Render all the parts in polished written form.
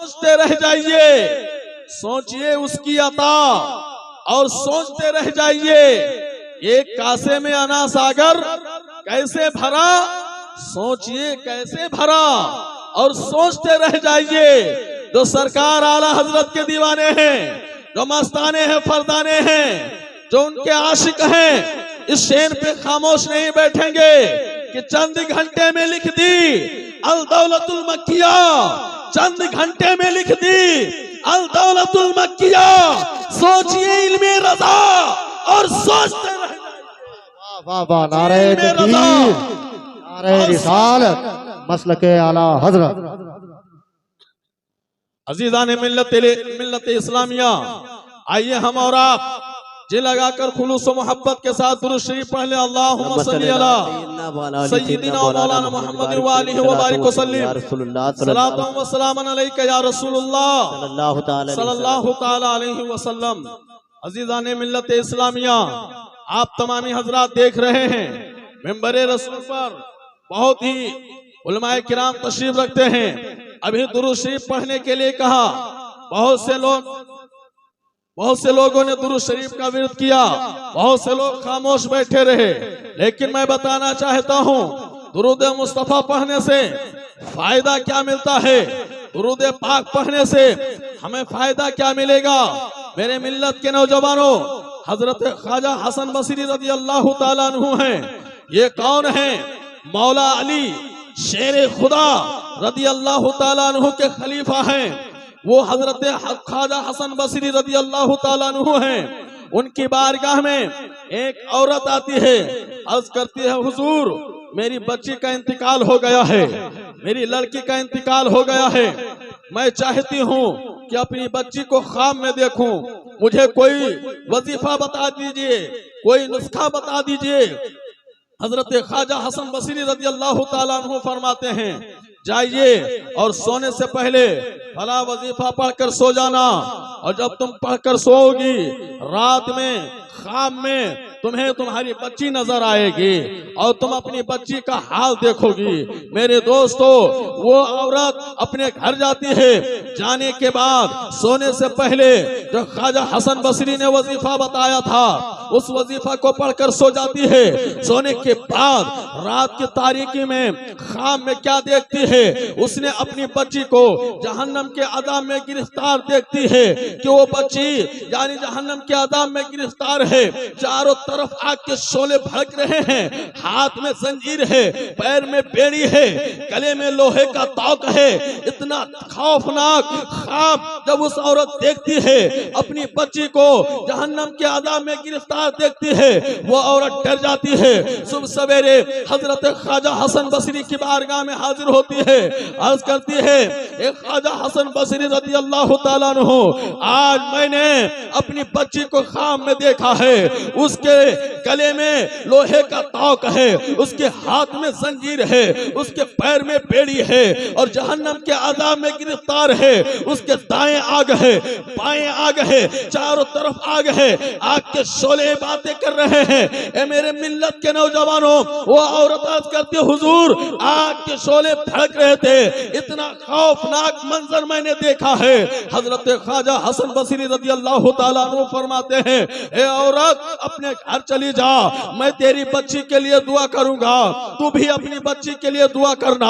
सोचते रह जाइए, सोचिए उसकी अता और सोचते रह जाइए एक कासे में अना सागर कैसे भरा, सोचिए कैसे भरा और सोचते रह जाइए। जो सरकार आला हजरत के दीवाने हैं, जो मस्ताने हैं, फरदाने हैं, जो उनके आशिक हैं, इस शेर पे खामोश नहीं बैठेंगे कि चंद घंटे में लिख दी अल दौलतुल मक्किया, चंद घंटे में लिख दी अल दौलतुल मक्किया। सोचिए इल्मे रजा और सोचते रह जाइए। वाह वाह, नारे तकबीर, नारे रिसालत, मसलके आला हजरत। अजीजान मिल्लत इस्लामिया, आइए हम और आप जी लगाकर खुलूस मोहब्बत के साथ दुरूद शरीफ पढ़ लें। अल्लाहुम्मा सल्ली अला सय्यिदिना व मौलाना मुहम्मद व आलिहि व बारिक व सल्लिम, सलातु व सलामन अलैका या रसूलुल्लाह सल्लल्लाहु तआला अलैहि वसल्लम। अजीजान मिल्लत इस्लामिया, आप तमामी हजरात देख रहे हैं मिंबरे रसूल पर बहुत ही उलमाए किराम तशरीफ रखते हैं। अभी दुरूद शरीफ पढ़ने के लिए कहा, बहुत से लोगों ने दुरूद शरीफ का विरोध किया, बहुत से लोग खामोश बैठे रहे। लेकिन मैं बताना चाहता हूँ दुरूद मुस्तफा पढ़ने से फायदा क्या मिलता है, दुरूद पाक पढ़ने से हमें फायदा क्या मिलेगा। मेरे मिल्लत के नौजवानों, हजरत ख्वाजा हसन बसरी रज़ी अल्लाह ताला अन्हु हैं। ये कौन है? मौला अली शेर खुदा रज़ी अल्लाह ताला अन्हु के खलीफा हैं। वो हजरत ख्वाजा हसन बसरी रज़ी अल्लाह ताला अन्हु हैं। उनकी बारगाह में एक औरत आती है, अर्ज करती है, हुजूर मेरी बच्ची का इंतकाल हो गया है, मेरी लड़की का इंतकाल हो गया है, मैं चाहती हूँ कि अपनी बच्ची को ख्वाब में देखूं, मुझे कोई वजीफा बता दीजिए, कोई नुस्खा बता दीजिए। हजरत ख्वाजा हसन बसरी रज़ी अल्लाह ताला अन्हु फरमाते हैं, जाइए और सोने से पहले फला वजीफा पढ़कर सो जाना, और जब तुम पढ़कर सोओगी रात में ख्वाब में तुम्हें तुम्हारी बच्ची नजर आएगी और तुम अपनी बच्ची का हाल देखोगी। मेरे दोस्तों, वो औरत अपने घर जाती है, जाने के बाद सोने से पहले जो ख्वाजा हसन बसरी ने वजीफा बताया था उस वजीफा को पढ़कर सो जाती है। सोने के बाद रात की तारीकी में ख्वाब में क्या देखती है? उसने अपनी बच्ची को जहन्नम के अज़ाब में गिरफ्तार देखती है कि वो बच्ची यानी जहन्नम के अज़ाब में गिरफ्तार है, चारों तरफ आग के शोले भड़क रहे हैं, हाथ में जंजीर है, पैर में बेड़ी है, गले में लोहे का तौक है। इतना खौफनाक ख्वाब जब उस औरत देखती है, अपनी बच्ची को जहन्नम के अज़ाब में गिरफ्तार देखती है, वो औरत डर जाती है। सुबह सवेरे हजरत ख्वाजा हसन बसरी की बारगाह में हाजिर होती है, अर्ज करती है, एक ख्वाजा हसन बसरी रज़ी अल्लाह ताला अन्हु, आज मैंने अपनी बच्ची को ख्वाब में देखा है, उसके गले में लोहे का तौक है, उसके हाथ में जंजीर है, उसके पैर में बेड़ी है और जहन्नम के अज़ाब में गिरफ्तार है। उसके दाएं आग है, बाएं आग है, चारों तरफ आग है, आग के शोले बातें कर रहे हैं। ए मेरे मिल्लत के नौजवानों, वो औरत अर्ज करती, हुजूर आग के शोले भड़क रहे थे, इतना खौफनाक मंजर मैंने देखा है। हजरत ख्वाजा हसन बसरी रज़ी अल्लाह ताला अन्हु फरमाते हैं, ए औरत अपने घर चली जा, मैं तेरी बच्ची के लिए दुआ करूंगा, तू भी अपनी बच्ची के लिए दुआ करना।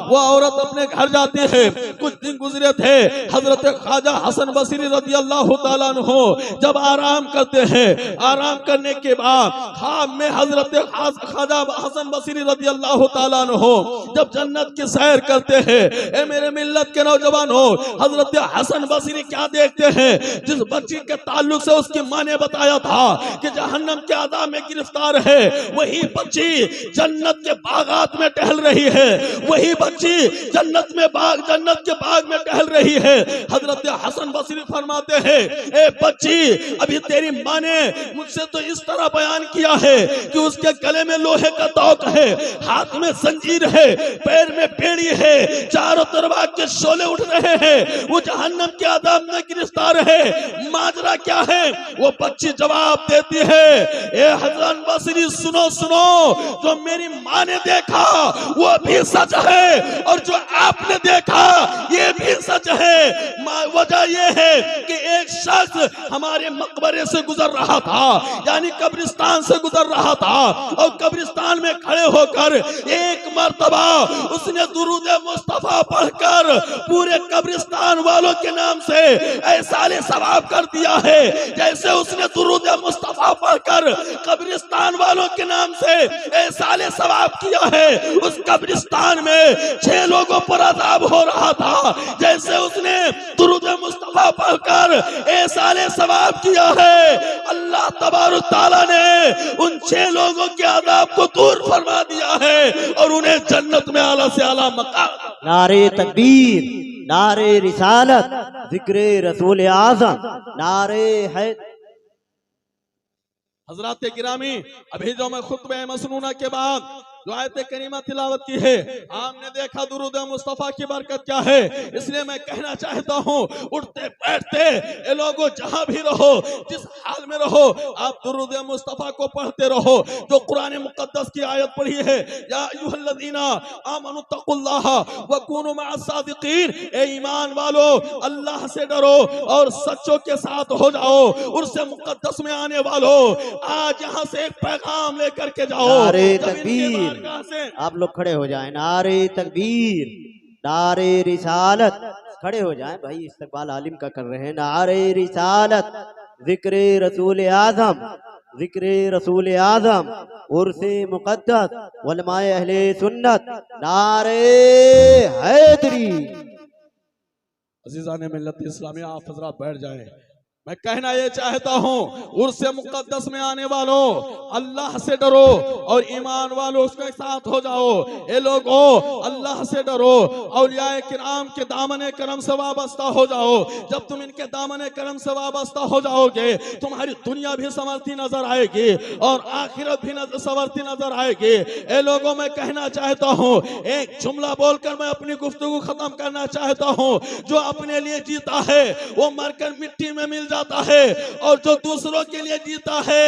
वो औरत अपने घर जाती है। कुछ दिन गुजरे थे, हजरत ख्वाजा हसन बसरी रज़ी अल्लाह ताला अन्हु जब आराम करते हैं, आराम करने के बाद ख्वाब में हजरत ख्वाजा हसन बसरी रज़ी अल्लाह ताला अन्हु जब जन्नत की सैर करते हैं, ए मेरे मिल्लत के नौजवानों, हजरत हसन बसरी क्या देखते हैं? जिस बच्ची के ताल्लुक से उसकी माँ ने बताया था कि जहन्नम के अज़ाब में गिरफ्तार है, वही बच्ची जन्नत के बागात में टहल रही है, वही बच्ची जन्नत के बाग में टहल रही है। हजरत हसन बसरी फरमाते हैं, ए बच्ची, अभी तेरी माँ ने मुझसे तो इस तरह बयान किया है कि उसके गले में लोहे का तौक है, हाथ में जंजीर है, पैर में बेड़ी है, चारों तरफ आग के शोले उठ रहे हैं, वो जहन्नम के अज़ाब में गिरफ्तार है। माजरा क्या है? वो बच्ची जवाब देती है, ए हसन बसरी सुनो सुनो, जो मेरी माँ ने देखा वो भी सच है और जो आपने देखा ये भी सच है। वजह यह है कि एक शख्स हमारे मकबरे से गुजर रहा था, यानी कब्रिस्तान से गुजर रहा था, और कब्रिस्तान में खड़े होकर एक मर्तबा उसने दुरूद मुस्तफा पढ़कर पूरे कब्रिस्तान वालों के नाम से ऐसा सवाब कर दिया है जैसे उसने दुरूद मुस्तफा पढ़कर कब्रिस्तान वालों के नाम से ऐसा सवाब किया है। उस कब्रिस्तान में 6 लोगों पर अज़ाब हो रहा था, जैसे उसने दुरूद मुस्तफा पढ़कर ऐसा सवाब किया है। अल्लाह तबारक तआला ने उन 6 लोगों के अज़ाब को दूर फरमा दिया है और उन्हें जन्नत में आला से आला मकाम। नारे तकबीर, नारे रिसालत, जिक्रे रसूल आज़म, नारे है। हजरात गिरामी, अभी जो मैं खुतबे मसनूना के बाद जो आयत करीमा तिलावत की है, आपने देखा दुरूद मुस्तफा की बरकत क्या है। इसलिए मैं कहना चाहता हूँ, उठते बैठते ये लोगों जहां भी रहो, जिस हाल में रहो, आप दुरूद मुस्तफा को पढ़ते रहो। जो कुरान मुकद्दस की आयत पढ़ी है, या अय्युहल्लज़ीना आमनु तक़ुल्लाह व कूनू मअस-सादिक़ीन, ए ईमान वालो अल्लाह से डरो और सच्चों के साथ हो जाओ। उर्से मुकद्दस में आने वालो, आज यहाँ से एक पैगाम लेकर के जाओ। नारे तकबीर, आप लोग खड़े हो जाएं। नारे तकबीर, नारे रिसालत, खड़े हो जाएं भाई, इस्तकबाल आलिम का कर रहे हैं। नारे रिसालत, जिक्रे रसूल आज़म, जिक्रे रसूल आज़म, उर्से मुक़द्दस, उलमाए अहले सुन्नत, नारे हैदरी। अज़ीज़ान मिल्लत इस्लामी, आप हज़रात बैठ जाएं। मैं कहना ये चाहता हूँ, उर्से मुकद्दस में आने वालों अल्लाह से डरो और ईमान वालों उसके साथ हो जाओ। ये लोगों अल्लाह से डरो, औलियाए किराम के दामने करम से वाबस्ता हो जाओ। जब तुम इनके दामने करम से वाबस्ता हो जाओगे, तुम्हारी दुनिया भी संवरती नजर आएगी और आखिरत भी संवरती नजर आएगी। ये लोगों मैं कहना चाहता हूँ, एक जुमला बोलकर मैं अपनी गुफ्तगू खत्म करना चाहता हूँ। जो अपने लिए जीता है वो मरकर मिट्टी में मिल जाता है, और जो दूसरों के लिए जीता है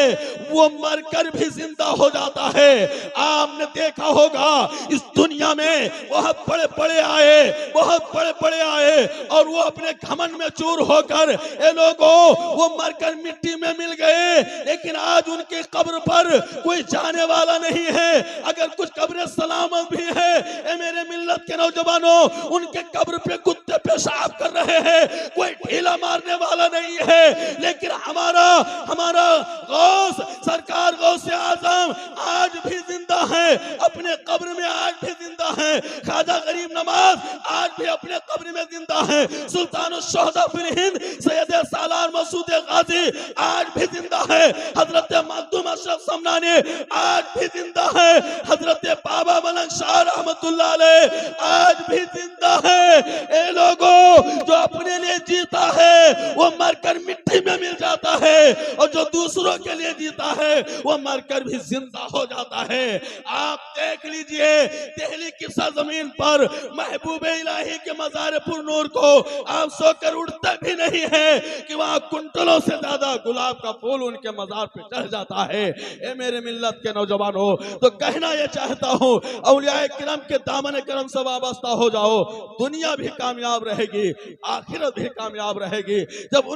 वो मरकर भी जिंदा हो जाता है। आपने देखा होगा इस दुनिया में बहुत बड़े बड़े आए, बहुत बड़े बड़े आए, और वो अपने घमंड में चूर होकर ये लोगों वो मरकर मिट्टी में मिल गए, लेकिन आज उनके कब्र पर कोई जाने वाला नहीं है। अगर कुछ कब्र सलामत भी है, ए मेरे मिल्लत के नौजवानों, उनके कब्र पे कुत्ते पेशाब कर रहे हैं, कोई ढीला मारने वाला नहीं है। लेकिन हमारा गौस सरकार गौसे आजम आज भी जिंदा है, अपने कब्र में आज भी जिंदा है। ख्वाजा गरीब नवाज आज भी अपने कब्र में जिंदा है। सुल्तान शोहदा फिल हिंद सैयद सालार मसूद गाजी आज भी जिंदा है। हजरत मखदूम अशरफ समनानी आज भी जिंदा है। हजरत बाबा मलंग शाह रहमतुल्लाह अलैह आज भी जिंदा है। ये लोगों जो अपने लिए जीता है वो मरकर मिट्टी में मिल जाता है, और जो दूसरों के लिए जीता है वो मरकर भी जिंदा हो जाता है। आप देख लीजिए, दिल्ली की सरजमीन पर महबूबे इलाही के मज़ार पुरनूर को आप सोकर उठते भी नहीं है कि वहां कुंटलों से ज्यादा गुलाब का फूल उनके मज़ार पे चढ़ जाता है। ए मेरे मिल्लत के नौजवानों, तो कहना यह चाहता हूँ, औलियाए किराम के दामन करम से वाबस्ता हो जाओ। दुनिया भी कामयाब रहेगी, आखिरत भी कामयाब रहेगी। जब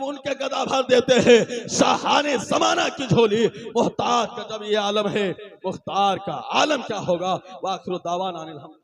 उनके गदा भर देते हैं शाहाने ज़माना की झोली, मुख्तार का जब ये आलम है, मुख्तार का आलम क्या होगा। वाखिर दावाना अनिल हम्द।